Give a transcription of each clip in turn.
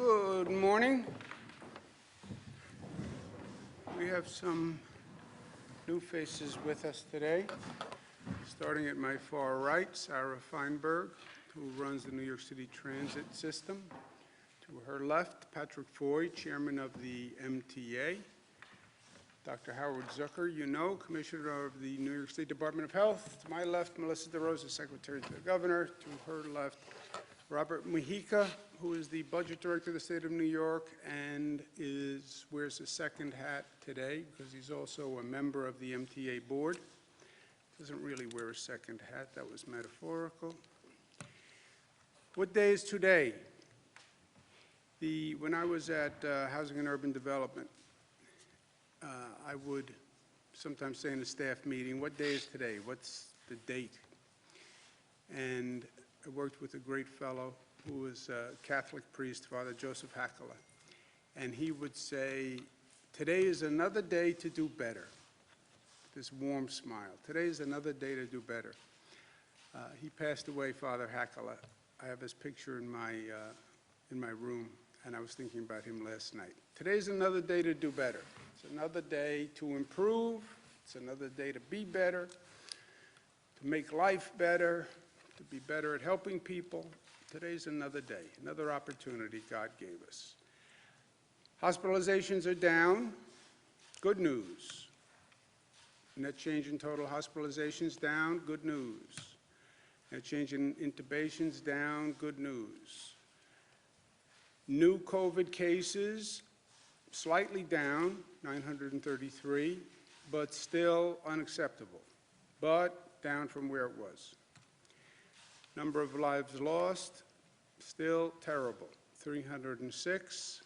Good morning. We have some new faces with us today. Starting at my far right, Sarah Feinberg, who runs the New York City Transit System. To her left, Patrick Foy, chairman of the MTA. Dr. Howard Zucker, you know, commissioner of the New York State Department of Health. To my left, Melissa DeRosa, secretary to the governor. To her left, Robert Mujica, who is the budget director of the state of New York and wears a second hat today because he's also a member of the MTA board. Doesn't really wear a second hat, that was metaphorical. What day is today? When I was at Housing and Urban Development, I would sometimes say in a staff meeting, what day is today? What's the date? And I worked with a great fellow who was a Catholic priest, Father Joseph Hakala. And he would say, today is another day to do better. This warm smile. Today is another day to do better. He passed away, Father Hakala. I have his picture in my room, and I was thinking about him last night. Today's another day to do better. It's another day to improve. It's another day to be better, to make life better, to be better at helping people. Today's another day, another opportunity God gave us. Hospitalizations are down. Good news. Net change in total hospitalizations down. Good news. Net change in intubations down. Good news. New COVID cases slightly down, 933, but still unacceptable, but down from where it was. Number of lives lost, still terrible, 306.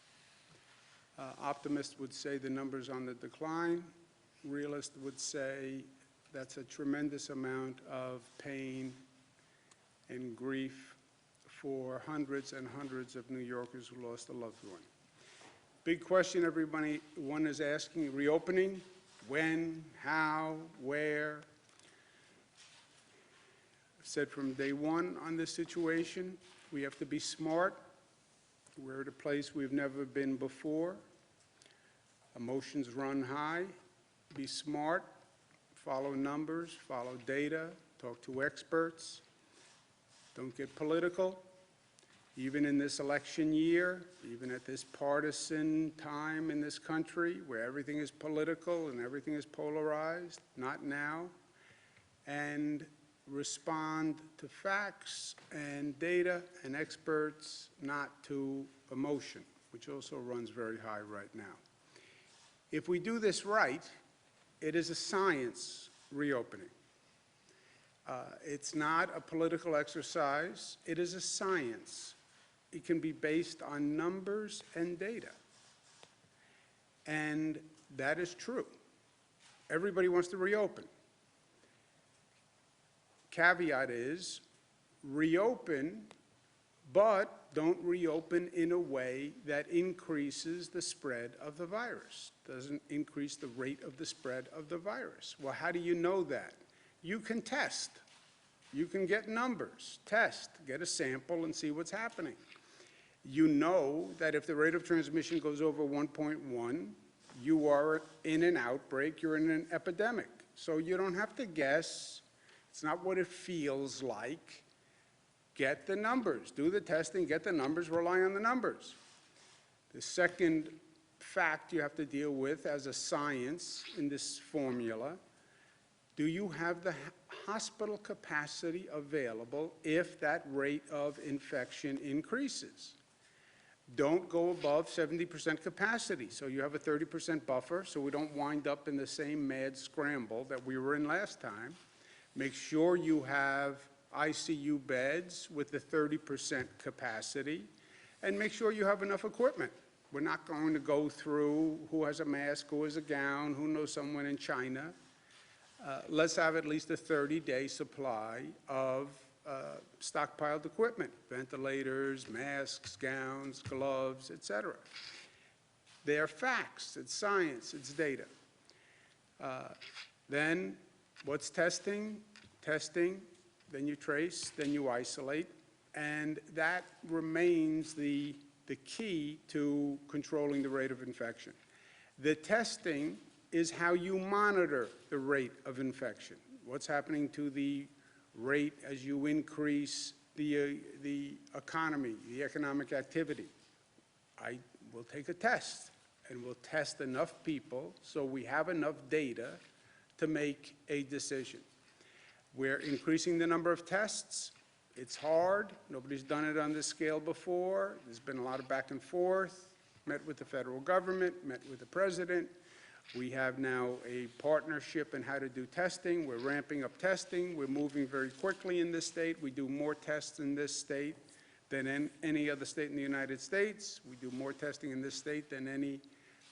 Optimists would say the number's on the decline. Realists would say that's a tremendous amount of pain and grief for hundreds and hundreds of New Yorkers who lost a loved one. Big question everyone is asking, reopening, when, how, where? Said from day one on this situation, we have to be smart. We're at a place we've never been before. Emotions run high. Be smart. Follow numbers. Follow data. Talk to experts. Don't get political. Even in this election year, even at this partisan time in this country where everything is political and everything is polarized, not now. And respond to facts and data and experts, not to emotion, which also runs very high right now. If we do this right, it is a science reopening. It's not a political exercise. It is a science. It can be based on numbers and data. And that is true. Everybody wants to reopen. Caveat is, reopen, but don't reopen in a way that increases the spread of the virus, doesn't increase the rate of the spread of the virus. Well, how do you know that? You can test. You can get numbers, test, get a sample and see what's happening. You know that if the rate of transmission goes over 1.1, you are in an outbreak, you're in an epidemic. So you don't have to guess. It's not what it feels like. Get the numbers. Do the testing, get the numbers, rely on the numbers. The second fact you have to deal with as a science in this formula, do you have the hospital capacity available if that rate of infection increases? Don't go above 70% capacity, so you have a 30% buffer, so we don't wind up in the same mad scramble that we were in last time. Make sure you have ICU beds with the 30% capacity, and make sure you have enough equipment. We're not going to go through who has a mask, who has a gown, who knows someone in China. Let's have at least a 30-day supply of stockpiled equipment, ventilators, masks, gowns, gloves, etc. They are facts, it's science, it's data. Then what's testing? Testing, then you trace, then you isolate, and that remains the the key to controlling the rate of infection. The testing is how you monitor the rate of infection. What's happening to the rate as you increase the economy, the economic activity. I will take a test, and we'll test enough people so we have enough data to make a decision. We're increasing the number of tests. It's hard. Nobody's done it on this scale before. There's been a lot of back and forth. Met with the federal government, met with the president. We have now a partnership in how to do testing. We're ramping up testing. We're moving very quickly in this state. We do more tests in this state than in any other state in the United States. We do more testing in this state than any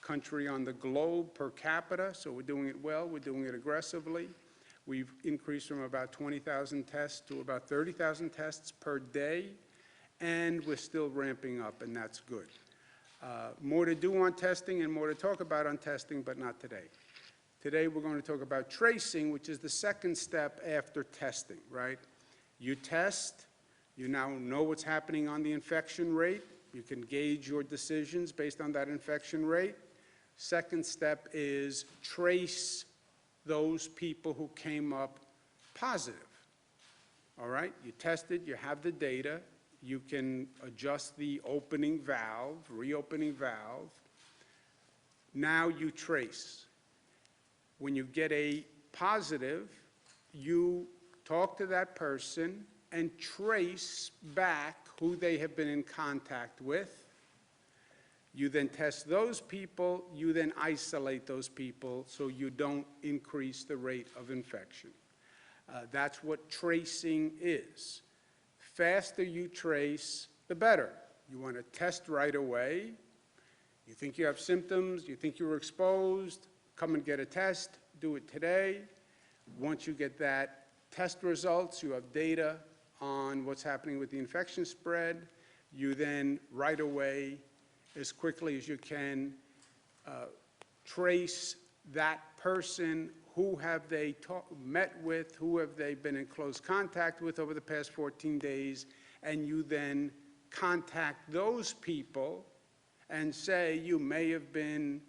country on the globe per capita, so we're doing it well. We're doing it aggressively. We've increased from about 20,000 tests to about 30,000 tests per day, and we're still ramping up, and that's good. More to do on testing and more to talk about on testing, but not today. Today we're going to talk about tracing, which is the second step after testing, right? You test, you now know what's happening on the infection rate. You can gauge your decisions based on that infection rate. Second step is trace those people who came up positive. All right, you tested, you have the data, you can adjust the opening valve, reopening valve. Now you trace. When you get a positive, you talk to that person and trace back who they have been in contact with. You then test those people, you then isolate those people so you don't increase the rate of infection. That's what tracing is. Faster you trace, the better. You want to test right away. You think you have symptoms, you think you were exposed, come and get a test, do it today. Once you get that test results, you have data on what's happening with the infection spread. You then right away, as quickly as you can, trace that person. Who have they met with? Who have they been in close contact with over the past 14 days? And you then contact those people and say, you may have been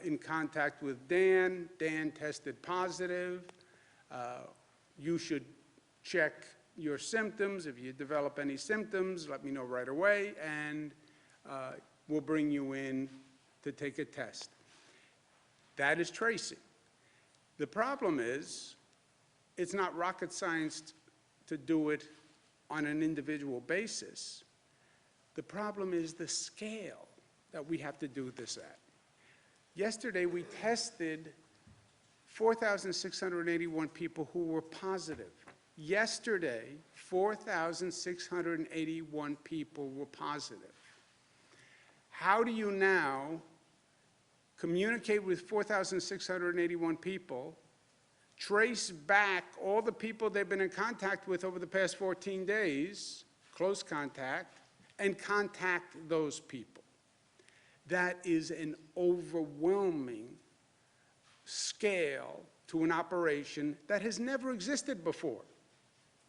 in contact with Dan. Dan tested positive. You should check your symptoms. If you develop any symptoms, let me know right away, and we'll bring you in to take a test. That is tracing. The problem is, it's not rocket science to do it on an individual basis. The problem is the scale that we have to do this at. Yesterday, we tested 4,681 people who were positive. Yesterday, 4,681 people were positive. How do you now communicate with 4,681 people, trace back all the people they've been in contact with over the past 14 days, close contact, and contact those people? That is an overwhelming scale to an operation that has never existed before.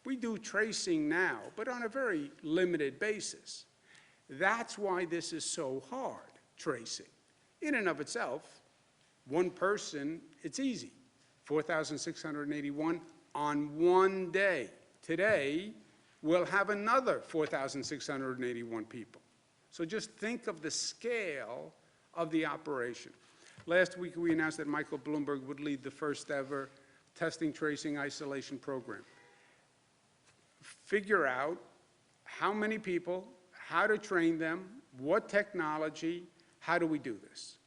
We do tracing now, but on a very limited basis. That's why this is so hard, tracing. In and of itself, one person, it's easy. 4,681 on one day. Today, we'll have another 4,681 people. So just think of the scale of the operation. Last week, we announced that Michael Bloomberg would lead the first ever testing, tracing, isolation program. Figure out how many people, how to train them, what technology, how do we do this?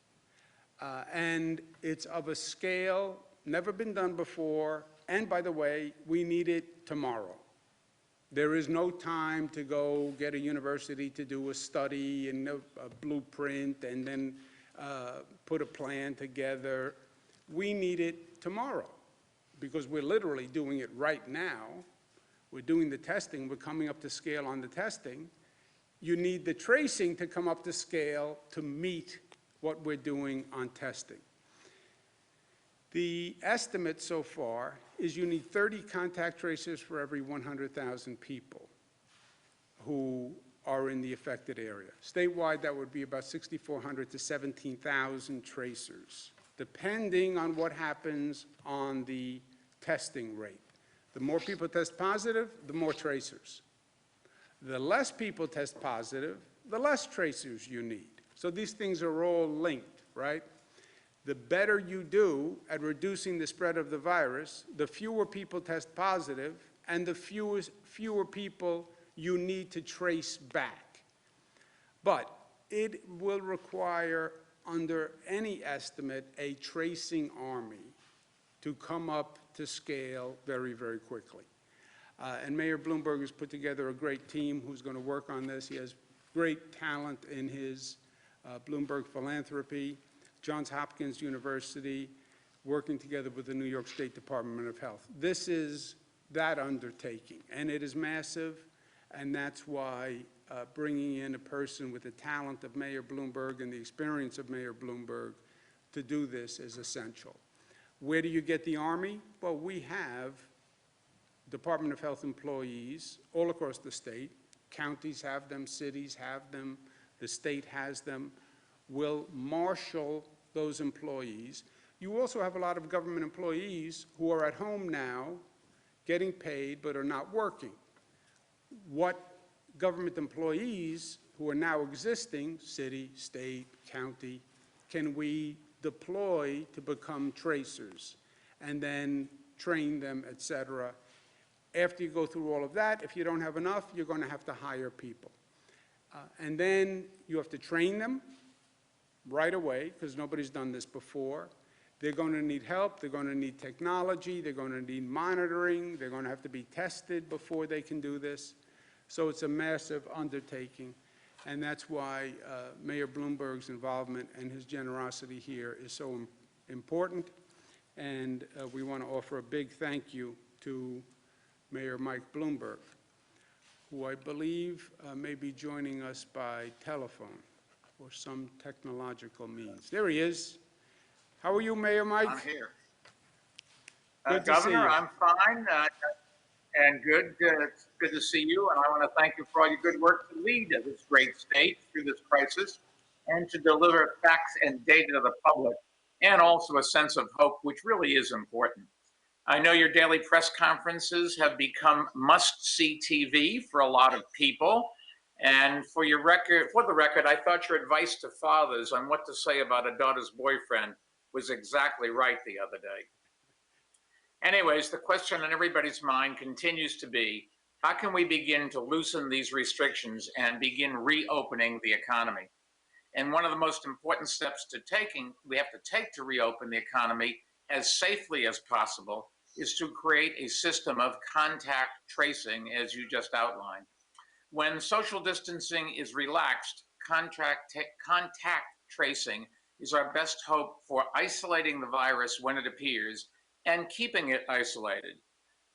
And it's of a scale never been done before, and by the way, we need it tomorrow. There is no time to go get a university to do a study and a blueprint and then put a plan together. We need it tomorrow because we're literally doing it right now. We're doing the testing, we're coming up to scale on the testing. You need the tracing to come up to scale to meet what we're doing on testing. The estimate so far is you need 30 contact tracers for every 100,000 people who are in the affected area. Statewide, that would be about 6,400 to 17,000 tracers, depending on what happens on the testing rate. The more people test positive, the more tracers. The less people test positive, the less tracers you need. So these things are all linked, right? The better you do at reducing the spread of the virus, the fewer people test positive, and the fewer people you need to trace back. But it will require, under any estimate, a tracing army to come up to scale very, very quickly. And Mayor Bloomberg has put together a great team who's going to work on this. He has great talent in his Bloomberg Philanthropy, Johns Hopkins University, working together with the New York State Department of Health. This is that undertaking, and it is massive, and that's why bringing in a person with the talent of Mayor Bloomberg and the experience of Mayor Bloomberg to do this is essential. Where do you get the Army? Well, we have Department of Health employees all across the state. Counties have them, cities have them, the state has them. We'll marshal those employees. You also have a lot of government employees who are at home now getting paid but are not working. What government employees who are now existing, city, state, county, can we deploy to become tracers and then train them, et cetera? After you go through all of that, if you don't have enough, you're going to have to hire people. And then you have to train them right away, because nobody's done this before. They're going to need help. They're going to need technology. They're going to need monitoring. They're going to have to be tested before they can do this. So it's a massive undertaking. And that's why Mayor Bloomberg's involvement and his generosity here is so important. And we want to offer a big thank you to Mayor Mike Bloomberg, who I believe may be joining us by telephone or some technological means. There he is. How are you, Mayor Mike? I'm here. Good to see you. Governor, I'm fine and good. It's good to see you, and I want to thank you for all your good work to lead this great state through this crisis and to deliver facts and data to the public, and also a sense of hope, which really is important. I know your daily press conferences have become must-see TV for a lot of people. And for the record, I thought your advice to fathers on what to say about a daughter's boyfriend was exactly right the other day. Anyways, the question on everybody's mind continues to be, how can we begin to loosen these restrictions and begin reopening the economy? And one of the most important steps we have to take to reopen the economy as safely as possible is to create a system of contact tracing, as you just outlined. When social distancing is relaxed, contact tracing is our best hope for isolating the virus when it appears and keeping it isolated.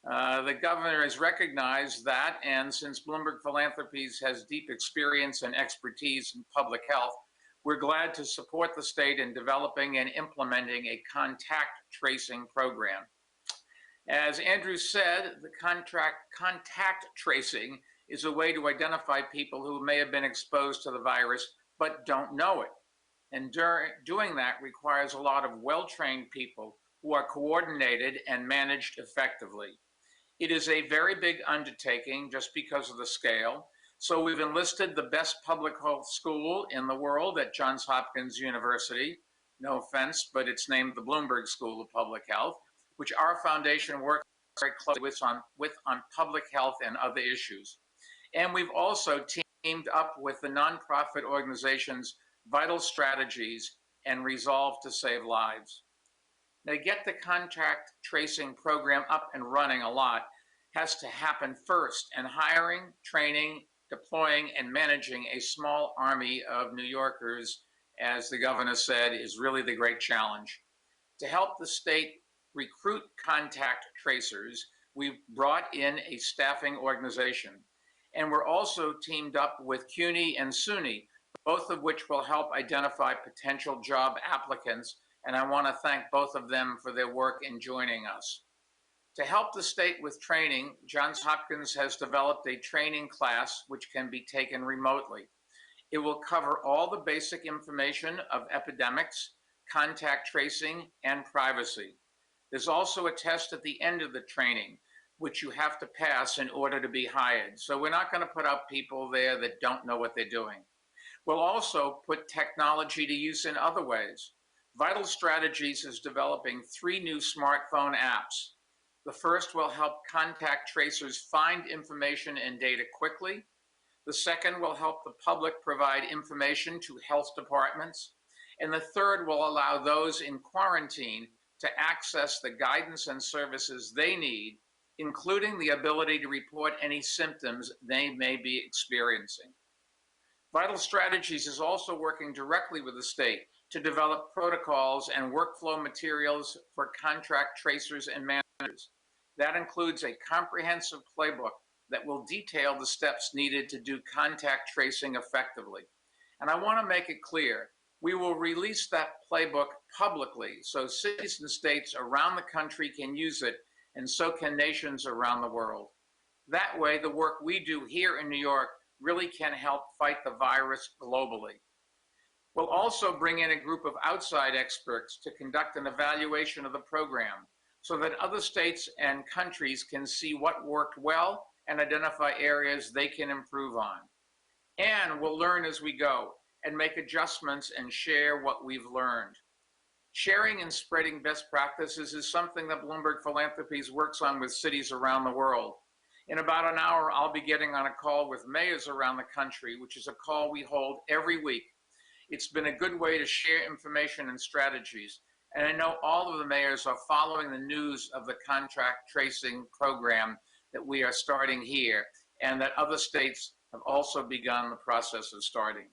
The governor has recognized that, and since Bloomberg Philanthropies has deep experience and expertise in public health, we're glad to support the state in developing and implementing a contact tracing program. As Andrew said, the contact tracing is a way to identify people who may have been exposed to the virus but don't know it. And doing that requires a lot of well-trained people who are coordinated and managed effectively. It is a very big undertaking just because of the scale. So we've enlisted the best public health school in the world at Johns Hopkins University. No offense, but it's named the Bloomberg School of Public Health, which our foundation works very closely with on public health and other issues. And we've also teamed up with the nonprofit organizations Vital Strategies and Resolve to Save Lives. Now, to get the contact tracing program up and running a lot has to happen first, and hiring, training, deploying, and managing a small army of New Yorkers, as the governor said, is really the great challenge. To help the state recruit contact tracers, we've brought in a staffing organization. And we're also teamed up with CUNY and SUNY, both of which will help identify potential job applicants. And I want to thank both of them for their work in joining us. To help the state with training, Johns Hopkins has developed a training class which can be taken remotely. It will cover all the basic information of epidemics, contact tracing, and privacy. There's also a test at the end of the training, which you have to pass in order to be hired. So we're not going to put out people there that don't know what they're doing. We'll also put technology to use in other ways. Vital Strategies is developing 3 new smartphone apps. The first will help contact tracers find information and data quickly. The second will help the public provide information to health departments. And the third will allow those in quarantine to access the guidance and services they need, including the ability to report any symptoms they may be experiencing. Vital Strategies is also working directly with the state to develop protocols and workflow materials for contract tracers and managers. That includes a comprehensive playbook that will detail the steps needed to do contact tracing effectively. And I want to make it clear, we will release that playbook publicly so cities and states around the country can use it, and so can nations around the world. That way, the work we do here in New York really can help fight the virus globally. We'll also bring in a group of outside experts to conduct an evaluation of the program so that other states and countries can see what worked well and identify areas they can improve on. And we'll learn as we go and make adjustments and share what we've learned. Sharing and spreading best practices is something that Bloomberg Philanthropies works on with cities around the world. In about an hour, I'll be getting on a call with mayors around the country, which is a call we hold every week. It's been a good way to share information and strategies. And I know all of the mayors are following the news of the contact tracing program that we are starting here, and that other states have also begun the process of starting.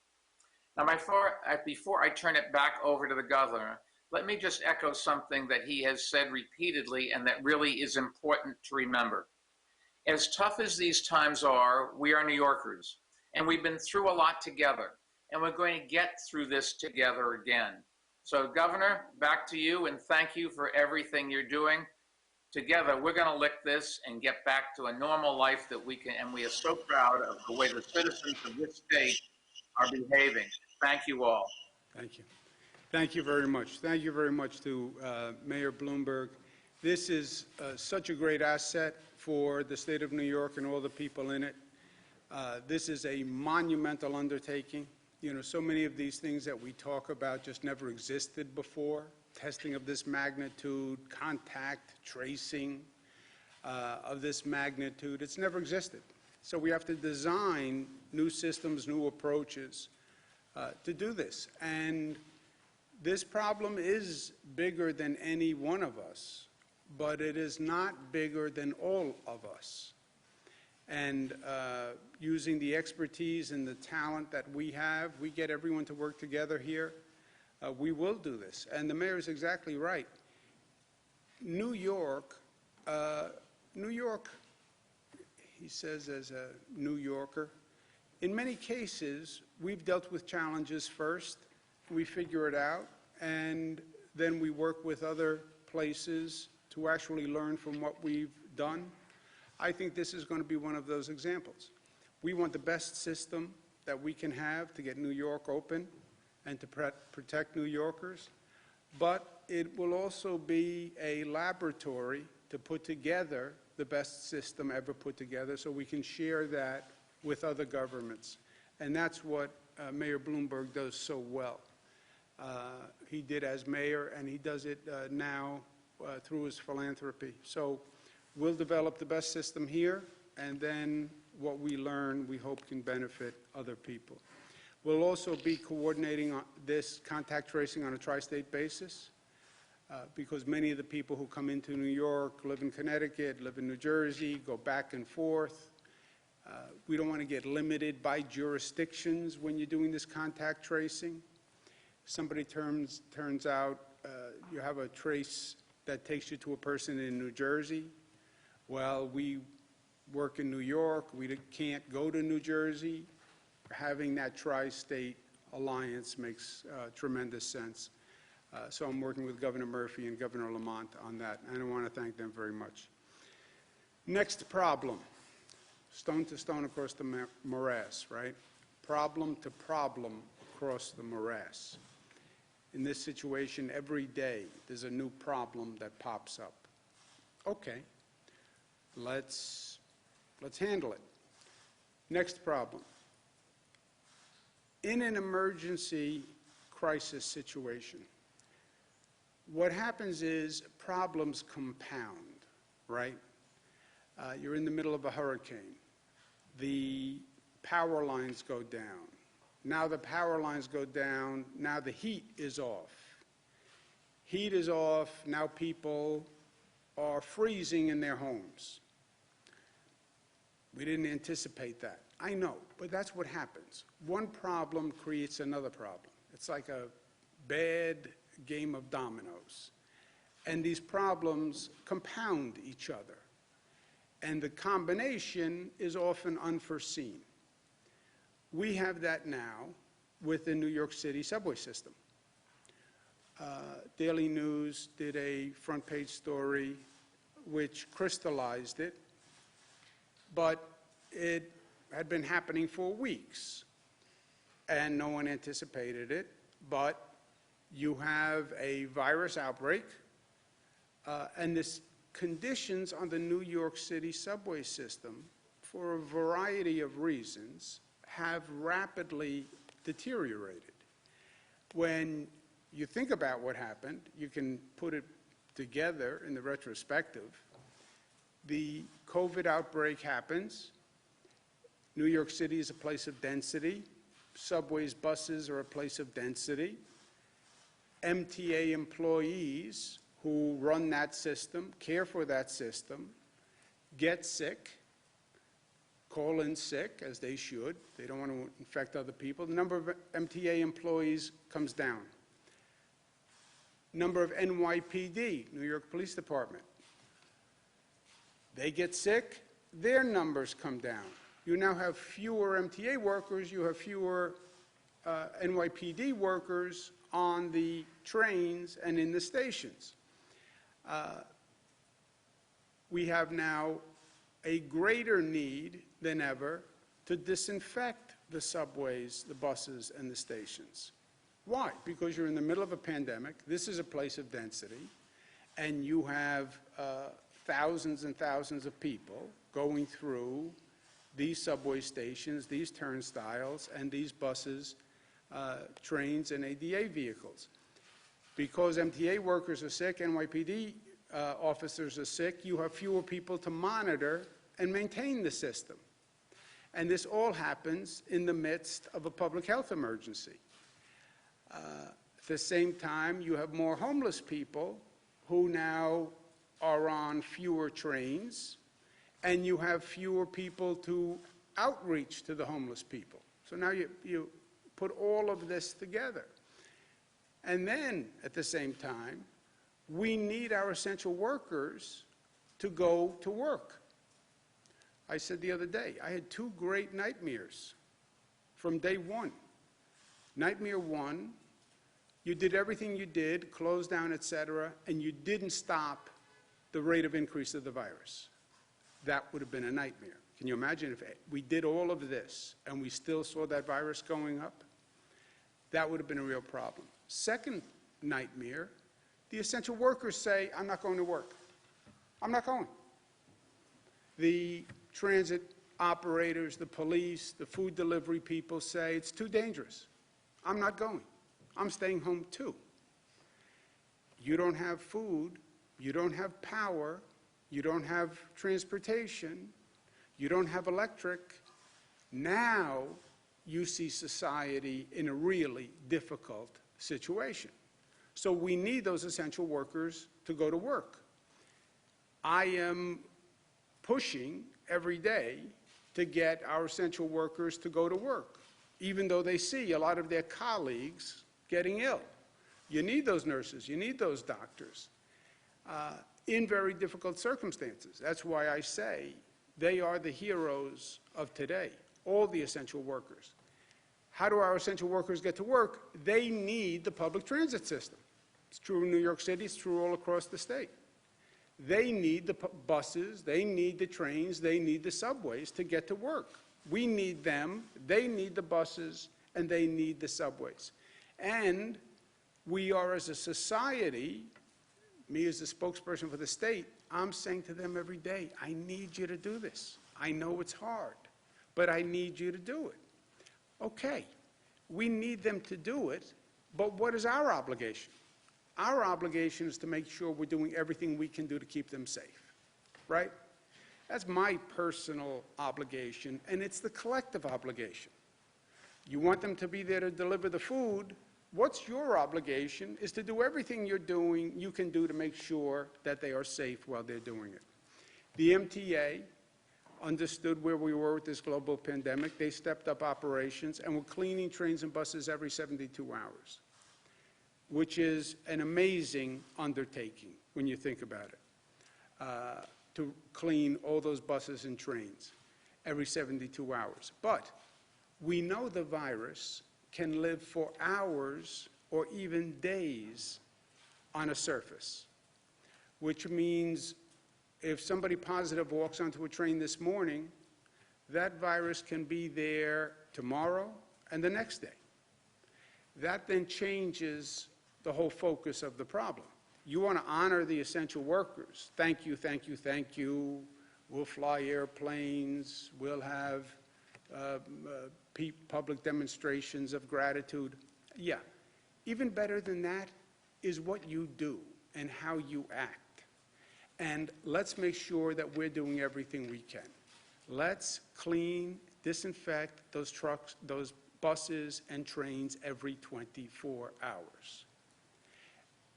Now, before I turn it back over to the governor, let me just echo something that he has said repeatedly and that really is important to remember. As tough as these times are, we are New Yorkers, and we've been through a lot together, and we're going to get through this together again. So, Governor, back to you, and thank you for everything you're doing. Together, we're going to lick this and get back to a normal life that we can, and we are so proud of the way the citizens of this state are behaving. Thank you all. Thank you. Thank you very much. Thank you very much to Mayor Bloomberg. This is such a great asset for the state of New York and all the people in it. This is a monumental undertaking. You know, so many of these things that we talk about just never existed before. Testing of this magnitude, contact tracing of this magnitude, it's never existed. So we have to design new systems, new approaches to do this. And this problem is bigger than any one of us, but it is not bigger than all of us. And using the expertise and the talent that we have, we get everyone to work together here. We will do this. And the mayor is exactly right. New York, he says as a New Yorker, in many cases, we've dealt with challenges first. We figure it out, and then we work with other places to actually learn from what we've done. I think this is going to be one of those examples. We want the best system that we can have to get New York open and to protect New Yorkers, but it will also be a laboratory to put together the best system ever put together so we can share that with other governments. And that's what Mayor Bloomberg does so well. He did as mayor, and he does it now through his philanthropy. So we'll develop the best system here, and then what we learn, we hope, can benefit other people. We'll also be coordinating this contact tracing on a tri-state basis because many of the people who come into New York live in Connecticut, live in New Jersey, go back and forth. We don't want to get limited by jurisdictions when you're doing this contact tracing. Somebody turns out you have a trace that takes you to a person in New Jersey. Well, we work in New York. We can't go to New Jersey. Having that tri-state alliance makes tremendous sense. So I'm working with Governor Murphy and Governor Lamont on that, and I want to thank them very much. Next problem, stone to stone across the morass, right? Problem to problem across the morass. In this situation, every day there's a new problem that pops up. Okay, let's handle it. Next problem. In an emergency crisis situation, what happens is problems compound, right? You're in the middle of a hurricane. The power lines go down. Now the power lines go down. Now the heat is off. Heat is off. Now people are freezing in their homes. We didn't anticipate that. I know, but that's what happens. One problem creates another problem. It's like a bad game of dominoes. And these problems compound each other. And the combination is often unforeseen. We have that now with the New York City subway system. Daily News did a front page story which crystallized it, but it had been happening for weeks, and no one anticipated it. But you have a virus outbreak, and this conditions on the New York City subway system, for a variety of reasons, have rapidly deteriorated. When you think about what happened, you can put it together in the retrospective. The COVID outbreak happens. New York City is a place of density. Subways, buses are a place of density. MTA employees who run that system, care for that system, get sick, call in sick, as they should. They don't want to infect other people. The number of MTA employees comes down. Number of NYPD, New York Police Department, they get sick, their numbers come down. You now have fewer MTA workers, you have fewer NYPD workers on the trains and in the stations. We have now a greater need than ever to disinfect the subways, the buses, and the stations. Why? Because you're in the middle of a pandemic. This is a place of density, and you have thousands and thousands of people going through these subway stations, these turnstiles, and these buses, trains, and ADA vehicles. Because MTA workers are sick, NYPD officers are sick, you have fewer people to monitor and maintain the system. And this all happens in the midst of a public health emergency. At the same time, you have more homeless people who now are on fewer trains, and you have fewer people to outreach to the homeless people. So now you put all of this together. And then, at the same time, we need our essential workers to go to work. I said the other day, I had two great nightmares from day one. Nightmare one, you did everything you did, closed down, et cetera, and you didn't stop the rate of increase of the virus. That would have been a nightmare. Can you imagine if we did all of this and we still saw that virus going up? That would have been a real problem. Second nightmare, the essential workers say, I'm not going to work. I'm not going. The transit operators, the police, the food delivery people say, it's too dangerous. I'm not going. I'm staying home too. You don't have food, you don't have power, you don't have transportation, you don't have electric. Now you see society in a really difficult situation. So we need those essential workers to go to work. I am pushing every day to get our essential workers to go to work, even though they see a lot of their colleagues getting ill. You need those nurses, you need those doctors in very difficult circumstances. That's why I say they are the heroes of today, all the essential workers. How do our essential workers get to work? They need the public transit system. It's true in New York City, it's true all across the state. They need the buses, they need the trains, they need the subways to get to work. We need them, they need the buses, and they need the subways. And we are, as a society, me as the spokesperson for the state, I'm saying to them every day, I need you to do this. I know it's hard, but I need you to do it. Okay, we need them to do it, but what is our obligation? Our obligation is to make sure we're doing everything we can do to keep them safe, right? That's my personal obligation, and it's the collective obligation. You want them to be there to deliver the food. What's your obligation is to do everything you can do to make sure that they are safe while they're doing it. The MTA understood where we were with this global pandemic. They stepped up operations and were cleaning trains and buses every 72 hours, which is an amazing undertaking when you think about it, to clean all those buses and trains every 72 hours. But we know the virus can live for hours or even days on a surface, which means if somebody positive walks onto a train this morning, that virus can be there tomorrow and the next day. That then changes the whole focus of the problem. You want to honor the essential workers. Thank you, thank you, thank you. We'll fly airplanes. We'll have public demonstrations of gratitude. Yeah. Even better than that is what you do and how you act. And let's make sure that we're doing everything we can. Let's clean, disinfect those trucks, those buses and trains every 24 hours.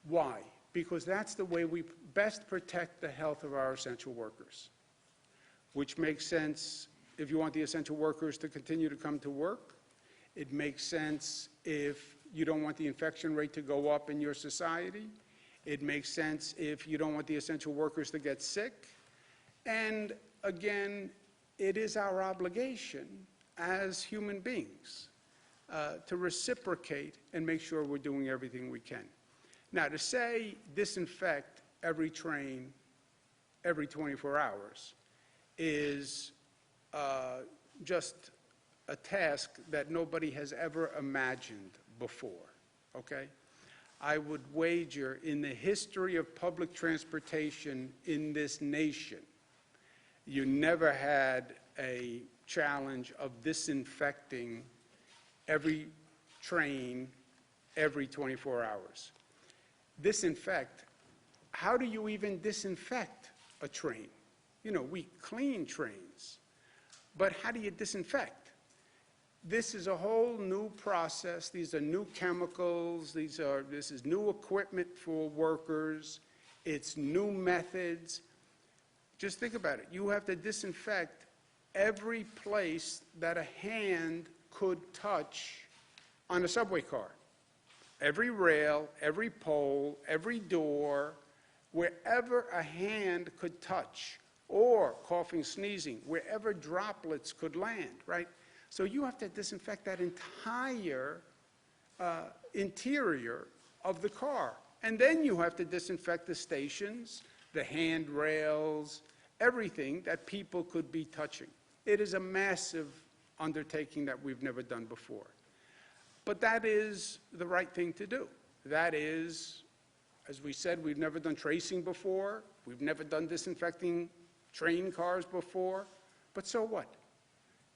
Why? Because that's the way we best protect the health of our essential workers, which makes sense if you want the essential workers to continue to come to work. It makes sense if you don't want the infection rate to go up in your society. It makes sense if you don't want the essential workers to get sick. And again, it is our obligation as human beings to reciprocate and make sure we're doing everything we can. Now, to say disinfect every train every 24 hours is just a task that nobody has ever imagined before, okay? I would wager in the history of public transportation in this nation, you never had a challenge of disinfecting every train every 24 hours. Disinfect, how do you even disinfect a train? You know, we clean trains, but how do you disinfect? This is a whole new process. These are new chemicals. This is new equipment for workers. It's new methods. Just think about it. You have to disinfect every place that a hand could touch on a subway car. Every rail, every pole, every door, wherever a hand could touch, or coughing, sneezing, wherever droplets could land, right? So you have to disinfect that entire interior of the car. And then you have to disinfect the stations, the handrails, everything that people could be touching. It is a massive undertaking that we've never done before. But that is the right thing to do. That is, as we said, we've never done tracing before. We've never done disinfecting train cars before. But so what?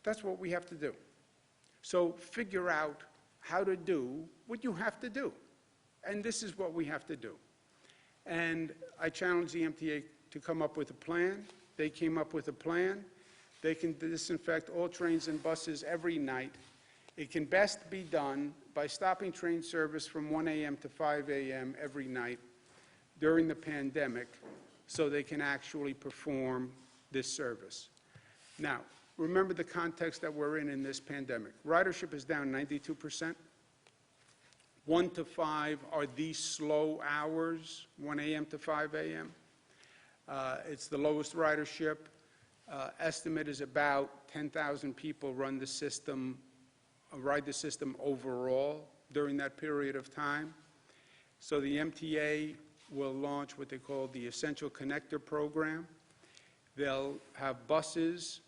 That's what we have to do. So figure out how to do what you have to do. And this is what we have to do. And I challenged the MTA to come up with a plan. They came up with a plan. They can disinfect all trains and buses every night. It can best be done by stopping train service from 1 a.m. to 5 a.m. every night during the pandemic so they can actually perform this service. Now, remember the context that we're in this pandemic. Ridership is down 92%. 1 to 5 are these slow hours, 1 a.m. to 5 a.m. It's the lowest ridership. Estimate is about 10,000 people ride the system overall during that period of time. So the MTA will launch what they call the Essential Connector Program. They'll have buses,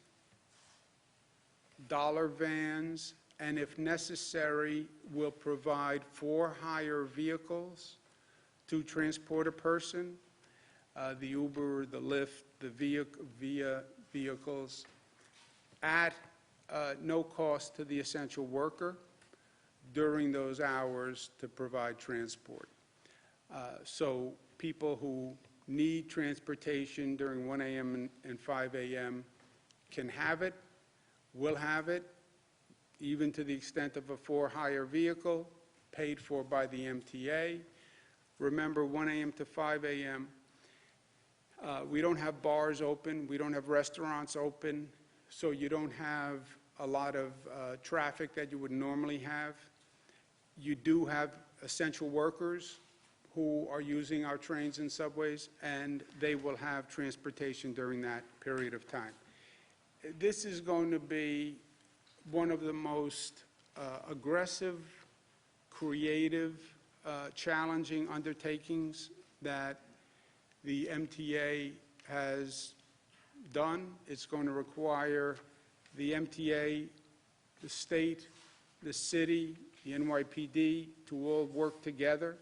dollar vans, and if necessary, will provide for-hire vehicles to transport a person. The Uber, the Lyft, the Via vehicles at no cost to the essential worker during those hours to provide transport. So people who need transportation during 1 a.m. and 5 a.m. can have it, will have it, even to the extent of a for-hire vehicle paid for by the MTA. Remember, 1 a.m. to 5 a.m., we don't have bars open, we don't have restaurants open, so you don't have a lot of traffic that you would normally have. You do have essential workers who are using our trains and subways, and they will have transportation during that period of time. This is going to be one of the most aggressive, creative, challenging undertakings that the MTA has done. It's going to require the MTA, the state, the city, the NYPD to all work together.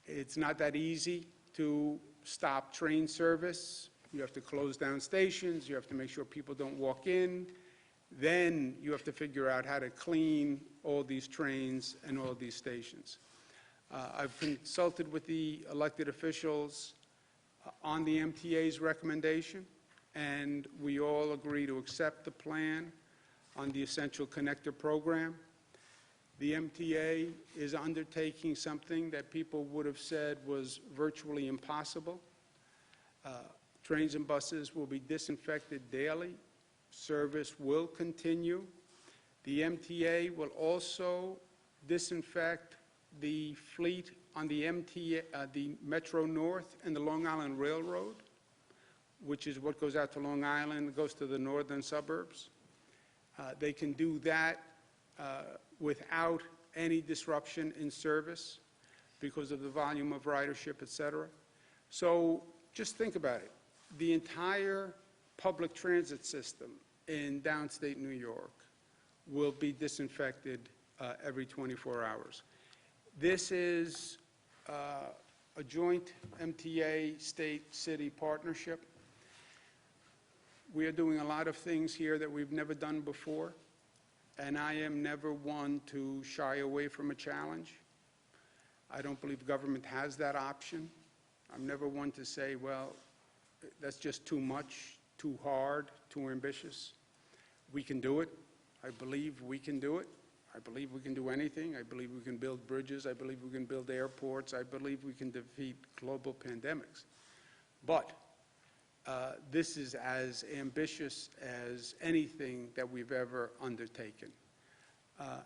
It's not that easy to stop train service. You have to close down stations. You have to make sure people don't walk in. Then you have to figure out how to clean all these trains and all these stations. I've consulted with the elected officials on the MTA's recommendation, and we all agree to accept the plan on the Essential Connector Program. The MTA is undertaking something that people would have said was virtually impossible. Trains and buses will be disinfected daily. Service will continue. The MTA will also disinfect the fleet on the the Metro North and the Long Island Railroad, which is what goes out to Long Island, goes to the northern suburbs. They can do that without any disruption in service because of the volume of ridership, et cetera. So just think about it. The entire public transit system in downstate New York will be disinfected every 24 hours. This is a joint MTA state-city partnership. We are doing a lot of things here that we've never done before, and I am never one to shy away from a challenge. I don't believe government has that option. I'm never one to say, well, that's just too much, too hard, too ambitious. We can do it. I believe we can do it. I believe we can do anything. I believe we can build bridges. I believe we can build airports. I believe we can defeat global pandemics. But this is as ambitious as anything that we've ever undertaken.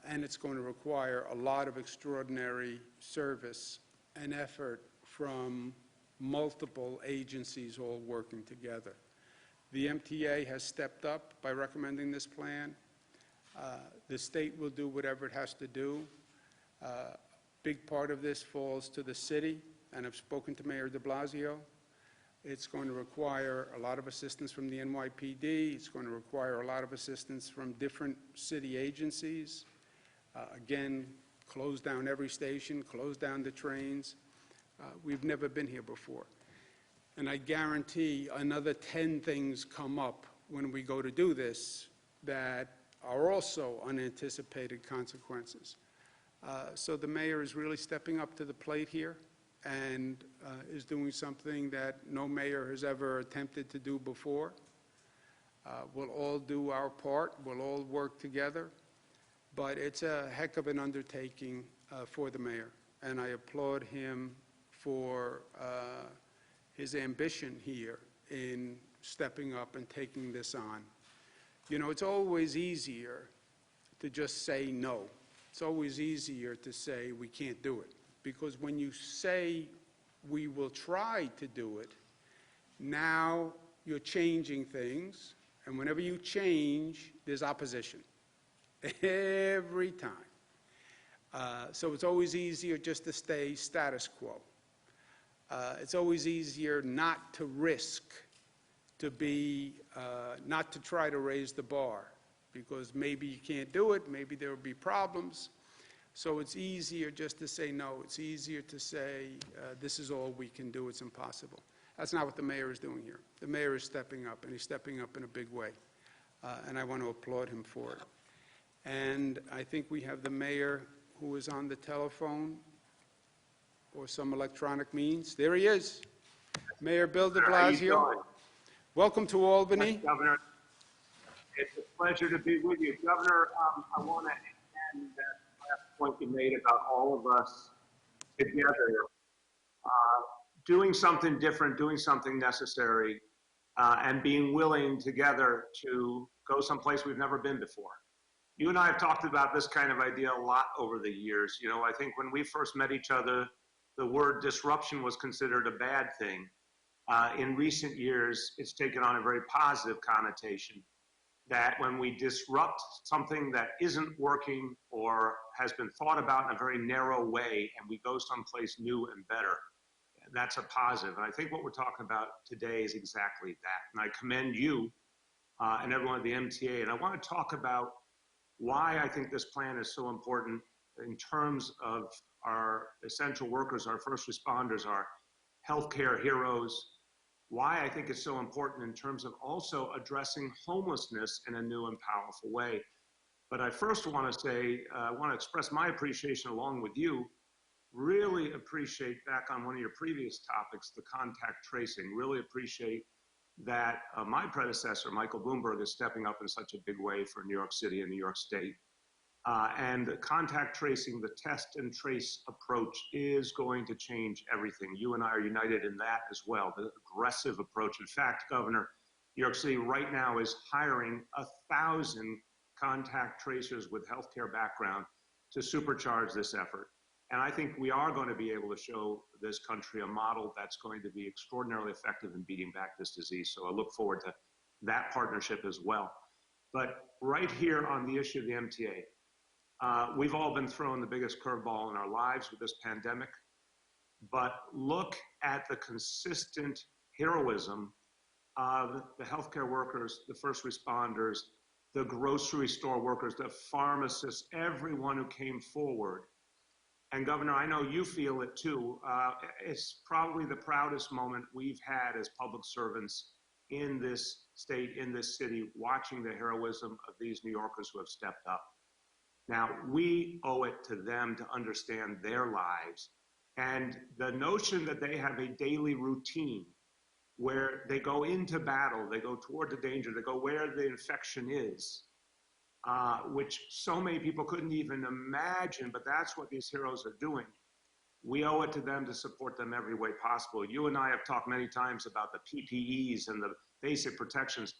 And it's going to require a lot of extraordinary service and effort from multiple agencies all working together. The MTA has stepped up by recommending this plan. The state will do whatever it has to do. Big part of this falls to the city, and I've spoken to Mayor de Blasio. It's going to require a lot of assistance from the NYPD. It's going to require a lot of assistance from different city agencies. Again, close down every station, close down the trains. We've never been here before. And I guarantee another 10 things come up when we go to do this that are also unanticipated consequences. So the mayor is really stepping up to the plate here and is doing something that no mayor has ever attempted to do before. We'll all do our part. We'll all work together. But it's a heck of an undertaking for the mayor, and I applaud him for his ambition here in stepping up and taking this on. You know, it's always easier to just say no. It's always easier to say we can't do it, because when you say we will try to do it, now you're changing things, and whenever you change, there's opposition. Every time. So it's always easier just to stay status quo. It's always easier not to risk, to be, not to try to raise the bar, because maybe you can't do it, maybe there will be problems. So it's easier just to say no. It's easier to say, this is all we can do, it's impossible. That's not what the mayor is doing here. The mayor is stepping up, and he's stepping up in a big way. And I want to applaud him for it. And I think we have the mayor who is on the telephone or some electronic means. There he is. Mayor Bill de How you Blasio. doing? Welcome to Albany. Governor, it's a pleasure to be with you. Governor, I want to end that last point you made about all of us together, doing something different, doing something necessary, and being willing together to go someplace we've never been before. You and I have talked about this kind of idea a lot over the years. You know, I think when we first met each other, the word disruption was considered a bad thing. In recent years, it's taken on a very positive connotation that when we disrupt something that isn't working or has been thought about in a very narrow way and we go someplace new and better, that's a positive. And I think what we're talking about today is exactly that. And I commend you and everyone at the MTA. And I want to talk about why I think this plan is so important in terms of our essential workers, our first responders, our healthcare heroes, why I think it's so important in terms of also addressing homelessness in a new and powerful way. But I first want to say, I want to express my appreciation along with you, really appreciate back on one of your previous topics, the contact tracing, really appreciate that my predecessor, Michael Bloomberg, is stepping up in such a big way for New York City and New York State. And the contact tracing, the test and trace approach is going to change everything. You and I are united in that as well, the aggressive approach. In fact, Governor, New York City right now is hiring 1,000 contact tracers with healthcare background to supercharge this effort. And I think we are going to be able to show this country a model that's going to be extraordinarily effective in beating back this disease. So I look forward to that partnership as well. But right here on the issue of the MTA, we've all been thrown the biggest curveball in our lives with this pandemic. But look at the consistent heroism of the healthcare workers, the first responders, the grocery store workers, the pharmacists, everyone who came forward. And Governor, I know you feel it too. It's probably the proudest moment we've had as public servants in this state, in this city, watching the heroism of these New Yorkers who have stepped up. Now, we owe it to them to understand their lives. And the notion that they have a daily routine where they go into battle, they go toward the danger, they go where the infection is, which so many people couldn't even imagine, but that's what these heroes are doing. We owe it to them to support them every way possible. You and I have talked many times about the PPEs and the basic protections,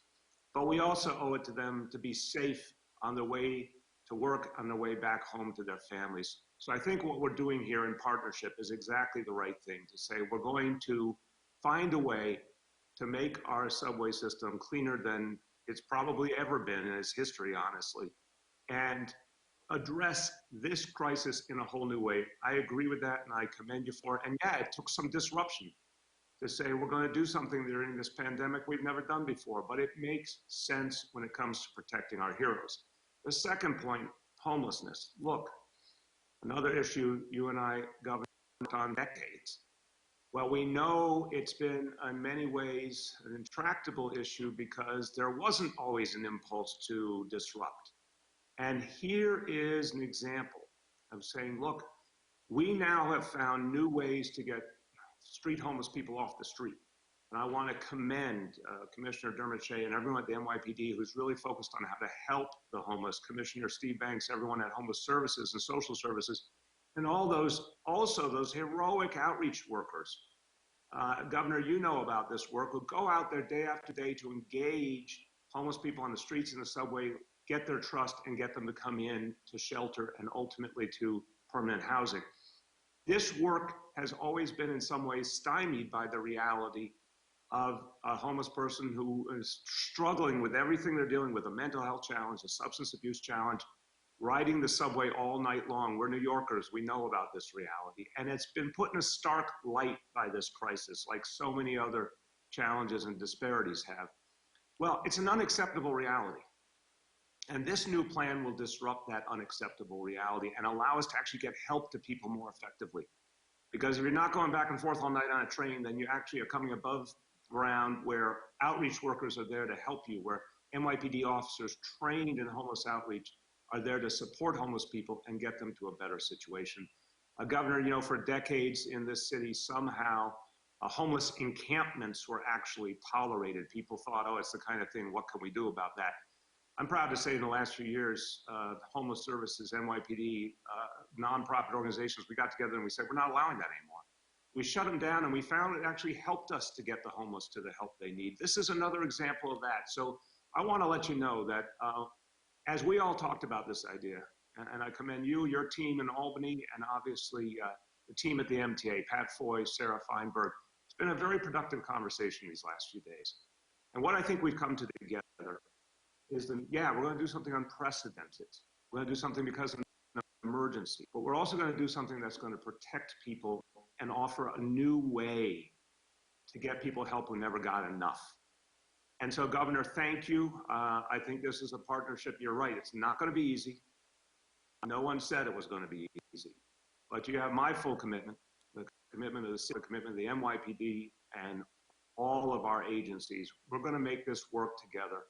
but we also owe it to them to be safe on their way to work, on their way back home to their families. So I think what we're doing here in partnership is exactly the right thing to say. We're going to find a way to make our subway system cleaner than it's probably ever been in its history, honestly, and address this crisis in a whole new way. I agree with that, and I commend you for it. And yeah, it took some disruption to say we're going to do something during this pandemic we've never done before, but it makes sense when it comes to protecting our heroes. The second point, homelessness. Look, another issue you and I governed on decades. Well, we know it's been in many ways an intractable issue because there wasn't always an impulse to disrupt. And here is an example of saying, look, we now have found new ways to get street homeless people off the street. And I want to commend Commissioner Dermot Shea and everyone at the NYPD who's really focused on how to help the homeless, Commissioner Steve Banks, everyone at Homeless Services and Social Services, and all those, also those heroic outreach workers. Governor, you know about this work, who go out there day after day to engage homeless people on the streets and the subway, get their trust and get them to come in to shelter and ultimately to permanent housing. This work has always been in some ways stymied by the reality of a homeless person who is struggling with everything they're dealing with, a mental health challenge, a substance abuse challenge, riding the subway all night long. We're New Yorkers, we know about this reality. And it's been put in a stark light by this crisis, like so many other challenges and disparities have. Well, it's an unacceptable reality. And this new plan will disrupt that unacceptable reality and allow us to actually get help to people more effectively. Because if you're not going back and forth all night on a train, then you actually are coming above ground where outreach workers are there to help you, where NYPD officers trained in homeless outreach are there to support homeless people and get them to a better situation. Governor, you know, for decades in this city, somehow homeless encampments were actually tolerated. People thought, oh, it's the kind of thing, what can we do about that? I'm proud to say in the last few years, homeless services, NYPD, nonprofit organizations, we got together and we said, we're not allowing that anymore. We shut them down and we found it actually helped us to get the homeless to the help they need. This is another example of that. So I want to let you know that as we all talked about this idea, and I commend you, your team in Albany, and obviously the team at the MTA, Pat Foy, Sarah Feinberg, it's been a very productive conversation these last few days. And what I think we've come to together is that, yeah, we're going to do something unprecedented. We're going to do something because of an emergency, but we're also going to do something that's going to protect people and offer a new way to get people help who never got enough. And so, Governor, thank you. I think this is a partnership. You're right. It's not going to be easy. No one said it was going to be easy. But you have my full commitment, the commitment of the city, the commitment of the NYPD, and all of our agencies. We're going to make this work together.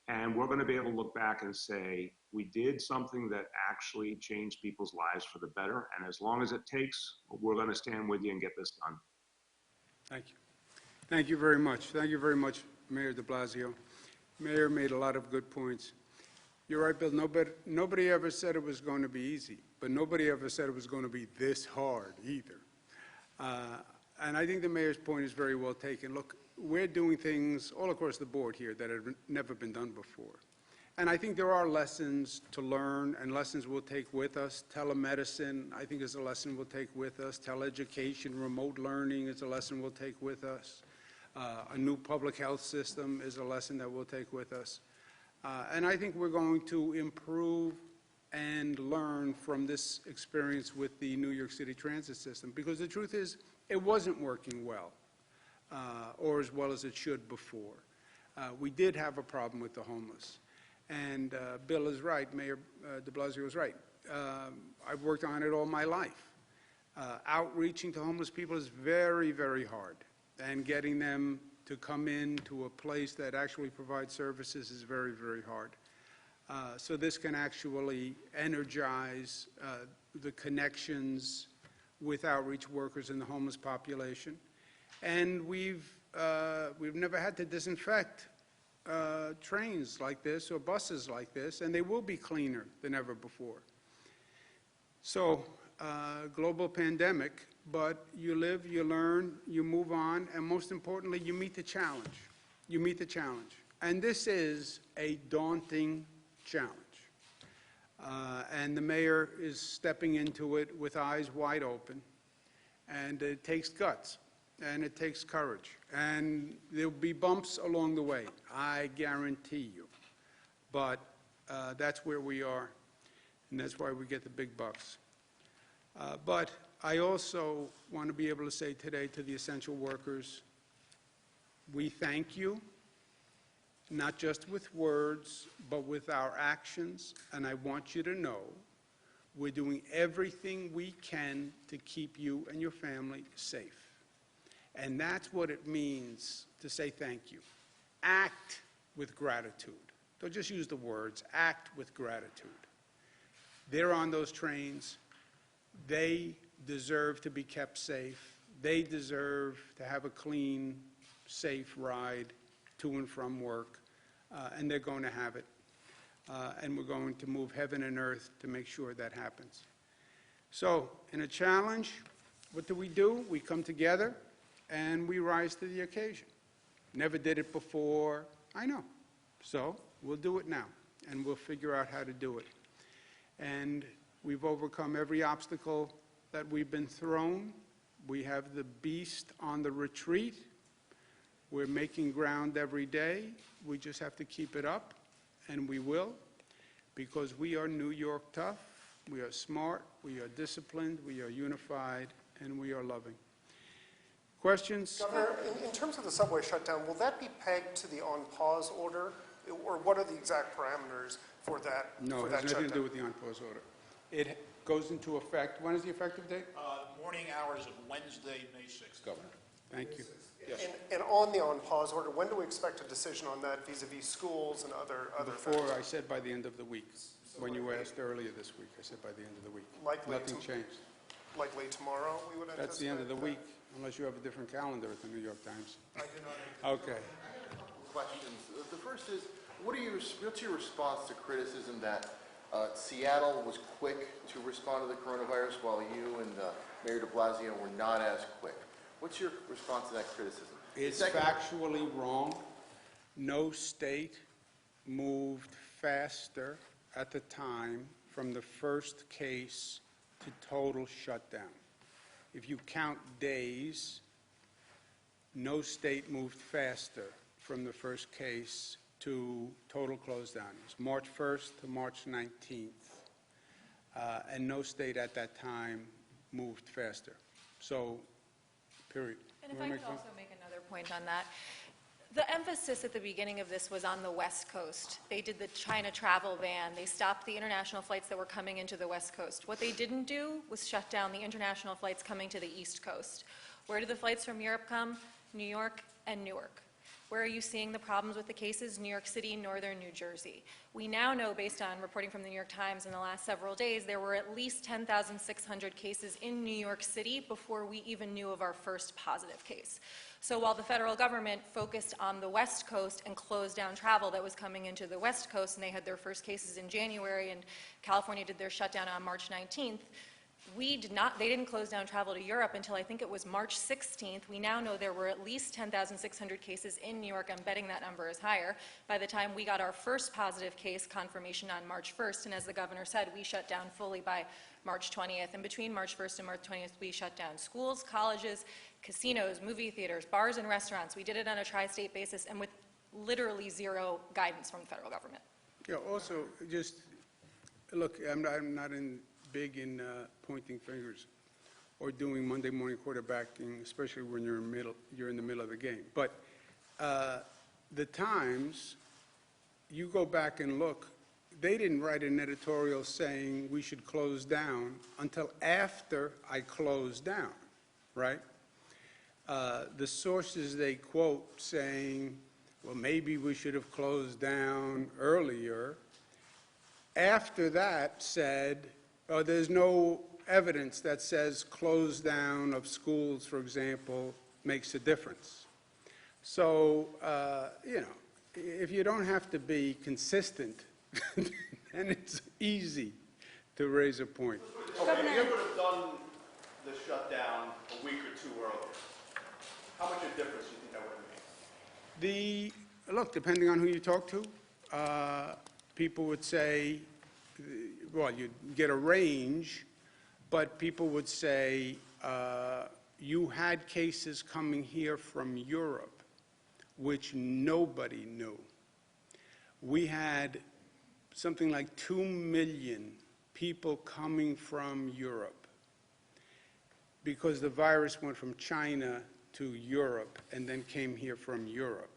And we're going to be able to look back and say, we did something that actually changed people's lives for the better. And as long as it takes, we're going to stand with you and get this done. Thank you. Thank you very much. Thank you very much, Mayor de Blasio. Mayor made a lot of good points. You're right, Bill. Nobody ever said it was going to be easy, but nobody ever said it was going to be this hard either. And I think the mayor's point is very well taken. Look, we're doing things all across the board here that have never been done before. And I think there are lessons to learn and lessons we'll take with us. Telemedicine, I think, is a lesson we'll take with us. Teleeducation, remote learning is a lesson we'll take with us. A new public health system is a lesson that we'll take with us. And I think we're going to improve and learn from this experience with the New York City transit system, because the truth is, it wasn't working well, or as well as it should before. We did have a problem with the homeless. And Bill is right, Mayor de Blasio is right. I've worked on it all my life. Outreaching to homeless people is very, very hard. And getting them to come in to a place that actually provides services is very, very hard. So this can actually energize the connections with outreach workers in the homeless population. And we've never had to disinfect trains like this or buses like this, and they will be cleaner than ever before. So, global pandemic, but you live, you learn, you move on, and most importantly, you meet the challenge. You meet the challenge. And this is a daunting challenge. And the mayor is stepping into it with eyes wide open. And it takes guts, and it takes courage. And there'll be bumps along the way, I guarantee you. But that's where we are, and that's why we get the big bucks. But I also want to be able to say today to the essential workers, we thank you, not just with words, but with our actions. And I want you to know we're doing everything we can to keep you and your family safe. And that's what it means to say thank you. Act with gratitude. Don't just use the words, act with gratitude. They're on those trains. They deserve to be kept safe. They deserve to have a clean, safe ride to and from work, and they're going to have it. And we're going to move heaven and earth to make sure that happens. So, in a challenge, what do? We come together and we rise to the occasion. Never did it before, I know. So, we'll do it now, and we'll figure out how to do it. And we've overcome every obstacle that we've been thrown. We have the beast on the retreat. We're making ground every day. We just have to keep it up, and we will. because we are New York tough, we are smart, we are disciplined, we are unified, and we are loving. Questions? Governor, in terms of the subway shutdown, will that be pegged to the on-pause order? Or what are the exact parameters for that No, for it that has nothing to do shutdown? with the on-pause order. It goes into effect, when is the effective date? Morning hours of Wednesday, May 6th, Governor. Thank you. Yes. And on the on-pause order, when do we expect a decision on that vis-à-vis schools and other Before, factors? I said by the end of the week. When you asked earlier this week, I said by the end of the week. Likely Nothing to- changed. Likely tomorrow, we would anticipate? That's the end of the that? week, unless you have a different calendar at the New York Times. I do not. Okay. Questions. The first is, what's your response to criticism that Seattle was quick to respond to the coronavirus while you and Mayor de Blasio were not as quick? What's your response to that criticism? It's Second- factually wrong. No state moved faster at the time from the first case to total shutdown. If you count days, no state moved faster from the first case to total close down. It was March 1st to March 19th. And no state at that time moved faster. So, period. And if You I wanna could make also make another point on that. The emphasis at the beginning of this was on the West Coast. They did the China travel ban. They stopped the international flights that were coming into the West Coast. What they didn't do was shut down the international flights coming to the East Coast. Where do the flights from Europe come? New York and Newark. Where are you seeing the problems with the cases? New York City, northern New Jersey. We now know, based on reporting from the New York Times in the last several days, there were at least 10,600 cases in New York City before we even knew of our first positive case. So while the federal government focused on the West Coast and closed down travel that was coming into the West Coast, and they had their first cases in January, and California did their shutdown on March 19th, they didn't close down travel to Europe until I think it was March 16th. We now know there were at least 10,600 cases in New York. I'm betting that number is higher. By the time we got our first positive case confirmation on March 1st, and as the governor said, we shut down fully by March 20th. And between March 1st and March 20th, we shut down schools, colleges, casinos, movie theaters, bars and restaurants. We did it on a tri-state basis and with literally zero guidance from the federal government. Yeah, also, just, look, I'm not big in pointing fingers or doing Monday morning quarterbacking, especially when you're in the middle of the game. But the Times, you go back and look, they didn't write an editorial saying we should close down until after I closed down, right? The sources they quote saying, well, maybe we should have closed down earlier, after that said, there's no evidence that says close down of schools, for example, makes a difference. So, if you don't have to be consistent, then it's easy to raise a point. Okay, if you would have done the shutdown a week or two earlier, how much of a difference do you think that would have made? Look, depending on who you talk to, people would say, well, you'd get a range, but people would say, you had cases coming here from Europe, which nobody knew. We had something like 2 million people coming from Europe because the virus went from China to Europe and then came here from Europe.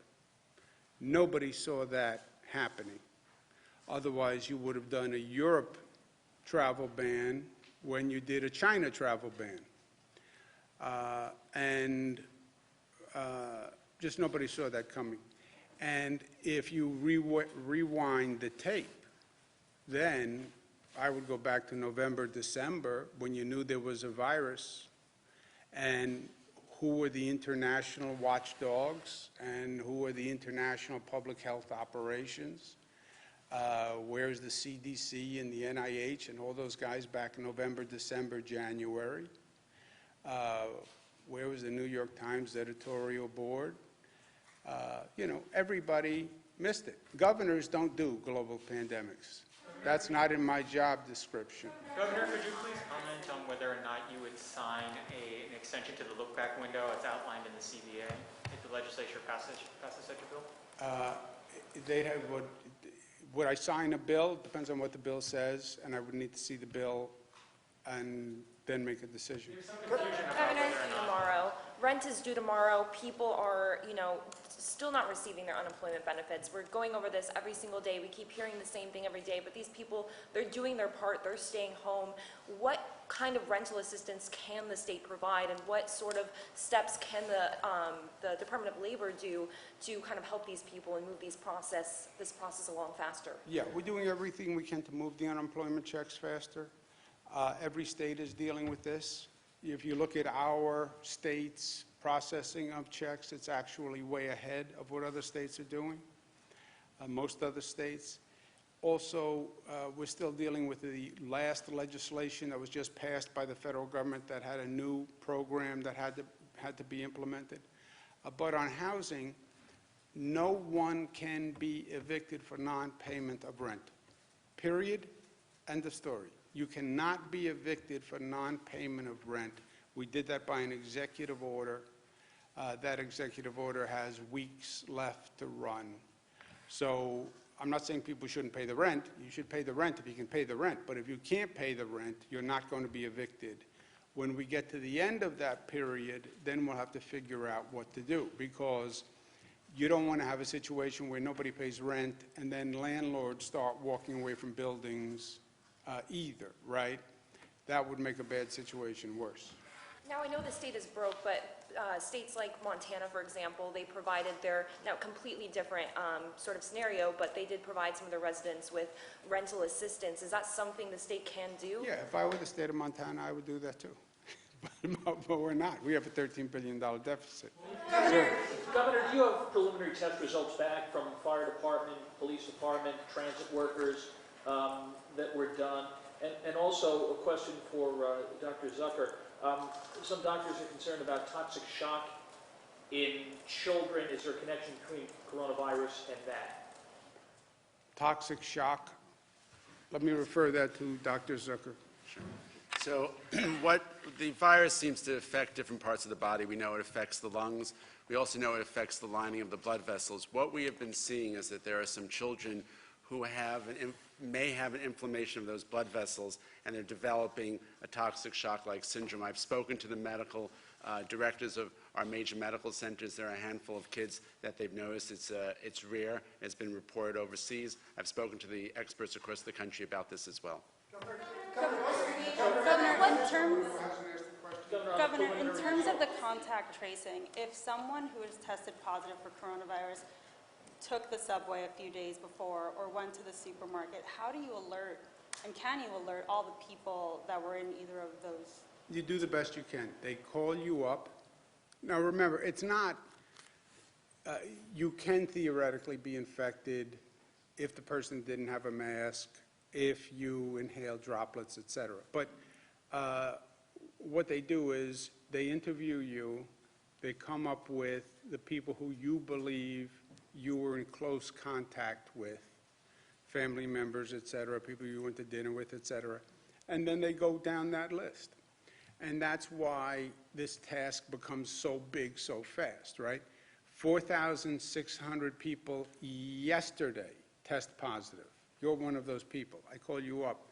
Nobody saw that happening. Otherwise, you would have done a Europe travel ban when you did a China travel ban. Just nobody saw that coming. And if you rewind the tape, then I would go back to November, December, when you knew there was a virus, and who were the international watchdogs, and who were the international public health operations. Where's the CDC and the NIH and all those guys back in November, December, January? Where was the New York Times editorial board? Everybody missed it. Governors don't do global pandemics. That's not in my job description. Governor, could you please comment on whether or not you would sign an extension to the look-back window as outlined in the CBA if the legislature passes such a bill? They'd have, Would I sign a bill? Depends on what the bill says, and I would need to see the bill and then make a decision. Governor, tomorrow, rent is due tomorrow, people are, still not receiving their unemployment benefits. We're going over this every single day, we keep hearing the same thing every day, but these people, they're doing their part, they're staying home. What kind of rental assistance can the state provide, and what sort of steps can the Department of Labor do to kind of help these people and move this process along faster? Yeah, we're doing everything we can to move the unemployment checks faster. Every state is dealing with this. If you look at our state's processing of checks, it's actually way ahead of what other states are doing, most other states. Also, we're still dealing with the last legislation that was just passed by the federal government that had a new program that had to be implemented. But on housing, no one can be evicted for non-payment of rent. Period. End of story. You cannot be evicted for non-payment of rent. We did that by an executive order. That executive order has weeks left to run. So I'm not saying people shouldn't pay the rent. You should pay the rent if you can pay the rent. But if you can't pay the rent, you're not going to be evicted. When we get to the end of that period, then we'll have to figure out what to do, because you don't want to have a situation where nobody pays rent and then landlords start walking away from buildings either, right? That would make a bad situation worse. Now, I know the state is broke, but states like Montana, for example, they provided their, now completely different sort of scenario, but they did provide some of their residents with rental assistance. Is that something the state can do? Yeah, if I were the state of Montana, I would do that too. But we're not. We have a $13 billion deficit. Governor, do you have preliminary test results back from fire department, police department, transit workers that were done? And also a question for Dr. Zucker. Some doctors are concerned about toxic shock in children. Is there a connection between coronavirus and that? Toxic shock. Let me refer that to Dr. Zucker. Sure. So what the virus seems to affect different parts of the body. We know it affects the lungs. We also know it affects the lining of the blood vessels. What we have been seeing is that there are some children who may have an inflammation of those blood vessels, and they're developing a toxic shock-like syndrome. I've spoken to the medical directors of our major medical centers. There are a handful of kids that they've noticed. It's rare. It's been reported overseas. I've spoken to the experts across the country about this as well. Governor, in terms of the contact tracing, if someone who is tested positive for coronavirus took the subway a few days before or went to the supermarket, how do you alert, and can you alert all the people that were in either of those? You do the best you can. They call you up. Now remember, it's not, you can theoretically be infected if the person didn't have a mask, if you inhale droplets, et cetera. But what they do is they interview you, they come up with the people who you believe you were in close contact with, family members, et cetera, people you went to dinner with, et cetera, and then they go down that list. And that's why this task becomes so big so fast, right? 4,600 people yesterday test positive. You're one of those people. I call you up.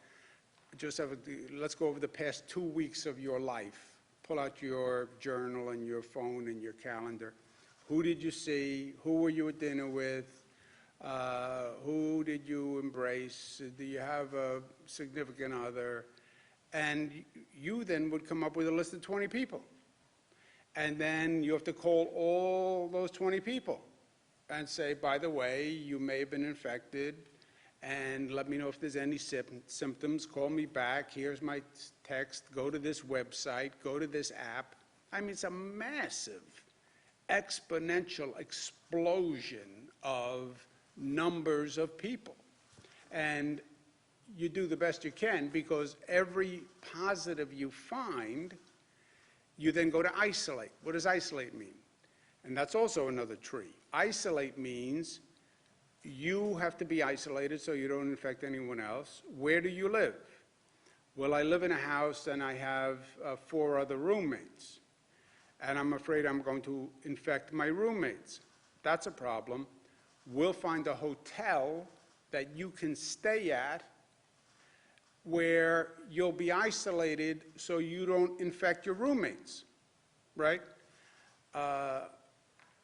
Let's go over the past 2 weeks of your life. Pull out your journal and your phone and your calendar. Who did you see? Who were you at dinner with? Who did you embrace? Do you have a significant other? And you then would come up with a list of 20 people. And then you have to call all those 20 people and say, by the way, you may have been infected, and let me know if there's any symptoms. Call me back. Here's my text. Go to this website. Go to this app. I mean, it's a massive, exponential explosion of numbers of people. And you do the best you can, because every positive you find, you then go to isolate. What does isolate mean? And that's also another tree. Isolate means you have to be isolated so you don't infect anyone else. Where do you live? Well, I live in a house and I have 4 other roommates. And I'm afraid I'm going to infect my roommates. That's a problem. We'll find a hotel that you can stay at where you'll be isolated so you don't infect your roommates, right?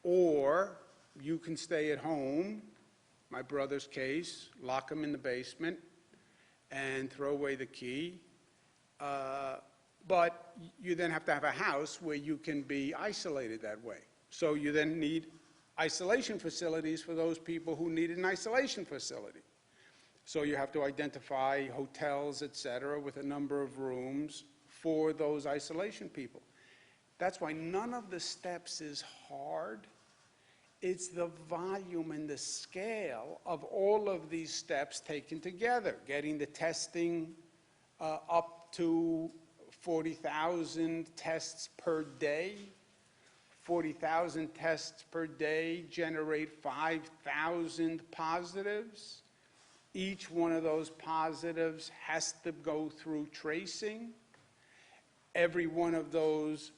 Or you can stay at home, my brother's case, lock him in the basement and throw away the key. But you then have to have a house where you can be isolated that way. So you then need isolation facilities for those people who need an isolation facility. So you have to identify hotels, et cetera, with a number of rooms for those isolation people. That's why none of the steps is hard. It's the volume and the scale of all of these steps taken together, getting the testing up to 40,000 tests per day. 40,000 tests per day generate 5,000 positives. Each one of those positives has to go through tracing. Every one of those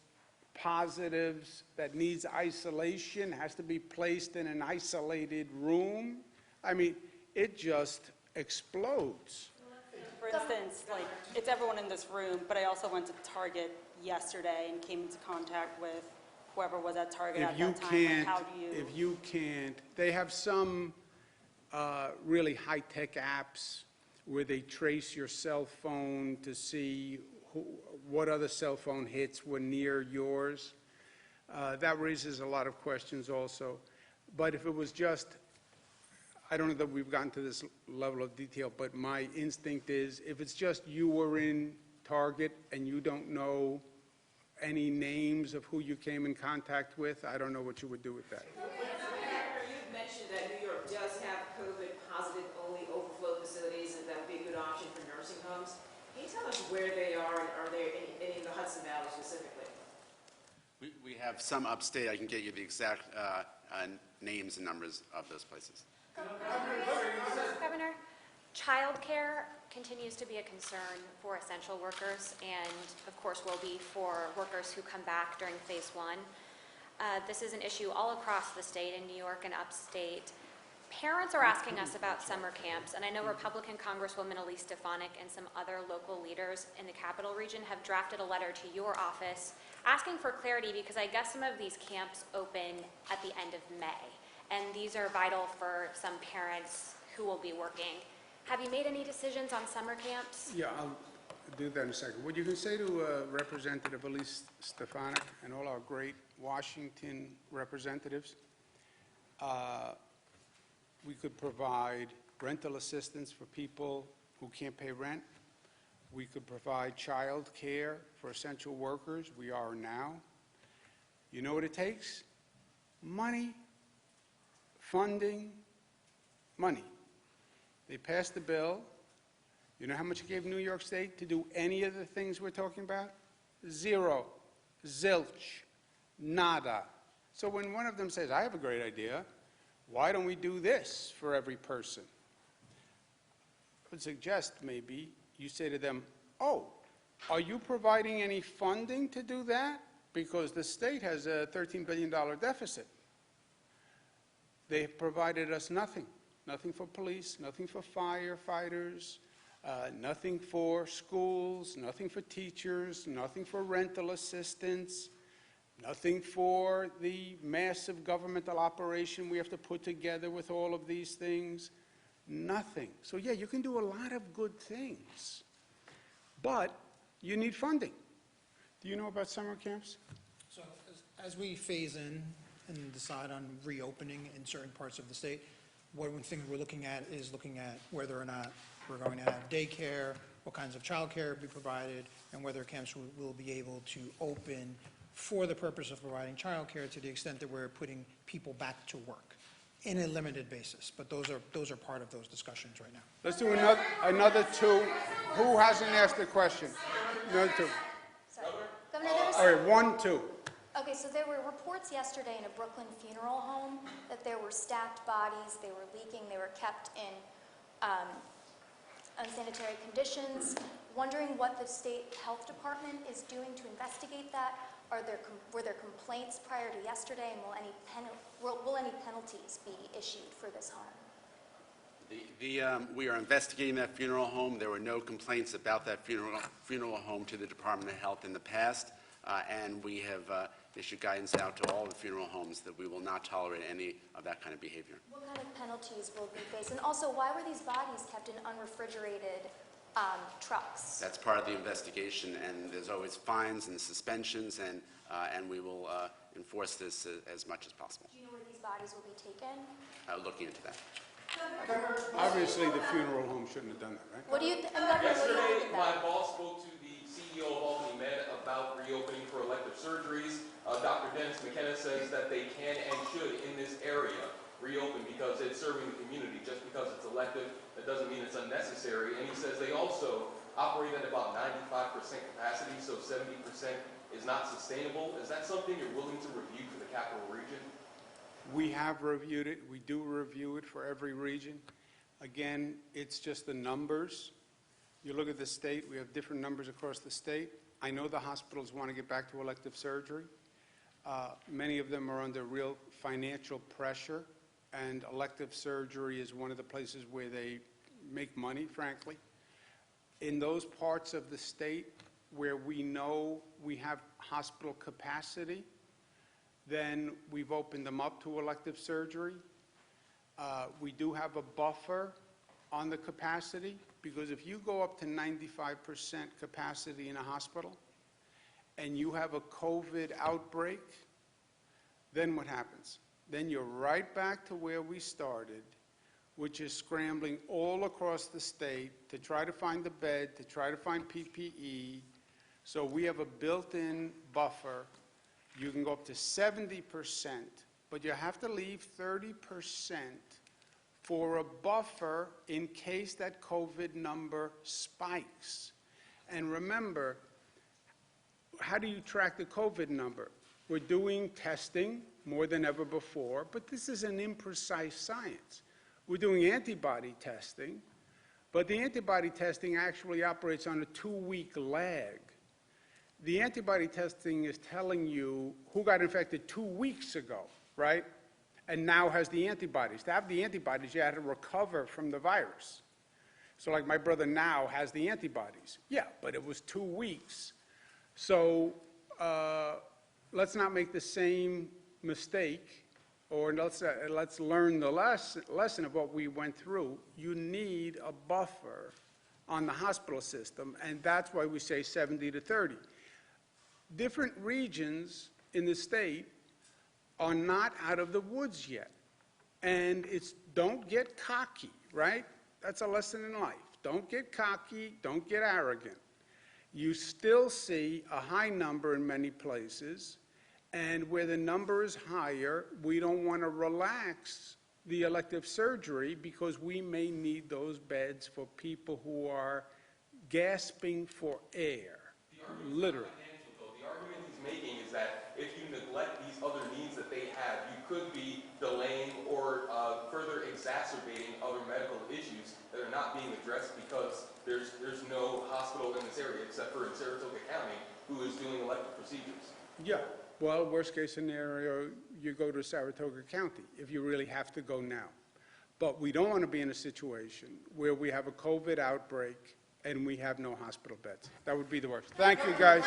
positives that needs isolation has to be placed in an isolated room. I mean, it just explodes. For instance, like, it's everyone in this room, but I also went to Target yesterday and came into contact with whoever was at Target at that time. Like, how do you? If you can't, they have some really high-tech apps where they trace your cell phone to see what other cell phone hits were near yours. That raises a lot of questions also. But if it was just, I don't know that we've gotten to this level of detail, but my instinct is if it's just you were in Target and you don't know any names of who you came in contact with, I don't know what you would do with that. You've mentioned that New York does have COVID-positive only overflow facilities, and that would be a good option for nursing homes. Can you tell us where they are, and are there any in the Hudson Valley specifically? We have some upstate. I can get you the exact names and numbers of those places. Governor, childcare continues to be a concern for essential workers and, of course, will be for workers who come back during phase one. This is an issue all across the state in New York and upstate. Parents are asking us about summer camps, and I know Republican Congresswoman Elise Stefanik and some other local leaders in the Capital Region have drafted a letter to your office asking for clarity because I guess some of these camps open at the end of May, and these are vital for some parents who will be working. Have you made any decisions on summer camps? Yeah, I'll do that in a second. What you can say to Representative Elise Stefanik and all our great Washington representatives, we could provide rental assistance for people who can't pay rent. We could provide child care for essential workers. We are now. You know what it takes? Money, funding, money. They passed the bill. You know how much it gave New York State to do any of the things we're talking about? Zero, zilch, nada. So when one of them says, I have a great idea, why don't we do this for every person? I would suggest maybe you say to them, oh, are you providing any funding to do that? Because the state has a $13 billion deficit. They have provided us nothing. Nothing for police, nothing for firefighters, nothing for schools, nothing for teachers, nothing for rental assistance, nothing for the massive governmental operation we have to put together with all of these things. Nothing. So yeah, you can do a lot of good things, but you need funding. Do you know about summer camps? So as we phase in and decide on reopening in certain parts of the state, one thing we're looking at is looking at whether or not we're going to have daycare, what kinds of childcare be provided, and whether camps will be able to open for the purpose of providing childcare to the extent that we're putting people back to work in a limited basis. But those are part of those discussions right now. Let's do another two. Who hasn't asked a question? Another two. Sorry. Governor, there's... All right, 1, 2. Okay, so there were reports yesterday in a Brooklyn funeral home that there were stacked bodies, they were leaking, they were kept in unsanitary conditions. Wondering what the state health department is doing to investigate that. Were there complaints prior to yesterday, and will any penalties be issued for this harm? We are investigating that funeral home. There were no complaints about that funeral home to the Department of Health in the past, and we have issued guidance out to all the funeral homes that we will not tolerate any of that kind of behavior. What kind of penalties will be faced? And also, why were these bodies kept in unrefrigerated trucks? That's part of the investigation, and there's always fines and suspensions, and we will enforce this as much as possible. Do you know where these bodies will be taken? Looking into that. Obviously, the funeral home shouldn't have done that, right? What do you, Governor, what do you Yesterday, think of my that? boss spoke to the CEO of Albany Med about reopening for elective surgeries. Dr. Dennis McKenna says that they can and should, in this area, reopen because it's serving the community. Just because it's elective, that doesn't mean it's unnecessary. And he says they also operate at about 95% capacity, so 70% is not sustainable. Is that something you're willing to review for the capital region? We have reviewed it. We do review it for every region. Again, it's just the numbers. You look at the state, we have different numbers across the state. I know the hospitals want to get back to elective surgery. Many of them are under real financial pressure, and elective surgery is one of the places where they make money, frankly. In those parts of the state where we know we have hospital capacity, then we've opened them up to elective surgery. We do have a buffer on the capacity, because if you go up to 95% capacity in a hospital and you have a COVID outbreak, then what happens? Then you're right back to where we started, which is scrambling all across the state to try to find a bed, to try to find PPE. So we have a built-in buffer. You can go up to 70%, but you have to leave 30% for a buffer in case that COVID number spikes. And remember, how do you track the COVID number? We're doing testing more than ever before, but this is an imprecise science. We're doing antibody testing, but the antibody testing actually operates on a 2-week lag. The antibody testing is telling you who got infected 2 weeks ago, right? And now has the antibodies. To have the antibodies, you had to recover from the virus. So like my brother now has the antibodies. Yeah, but it was 2 weeks. So let's not make the same mistake, or let's learn the lesson of what we went through. You need a buffer on the hospital system, and that's why we say 70 to 30. Different regions in the state are not out of the woods yet. And it's don't get cocky, right? That's a lesson in life. Don't get cocky, don't get arrogant. You still see a high number in many places, and where the number is higher, we don't want to relax the elective surgery because we may need those beds for people who are gasping for air, literally. The argument he's making is that if you neglect these other needs that they have, you could be delaying or further exacerbating other medical issues that are not being addressed because there's no hospital in this area except for in Saratoga County who is doing elective procedures. Yeah, well, worst case scenario, you go to Saratoga County if you really have to go now. But we don't want to be in a situation where we have a COVID outbreak and we have no hospital beds. That would be the worst. Thank you, guys.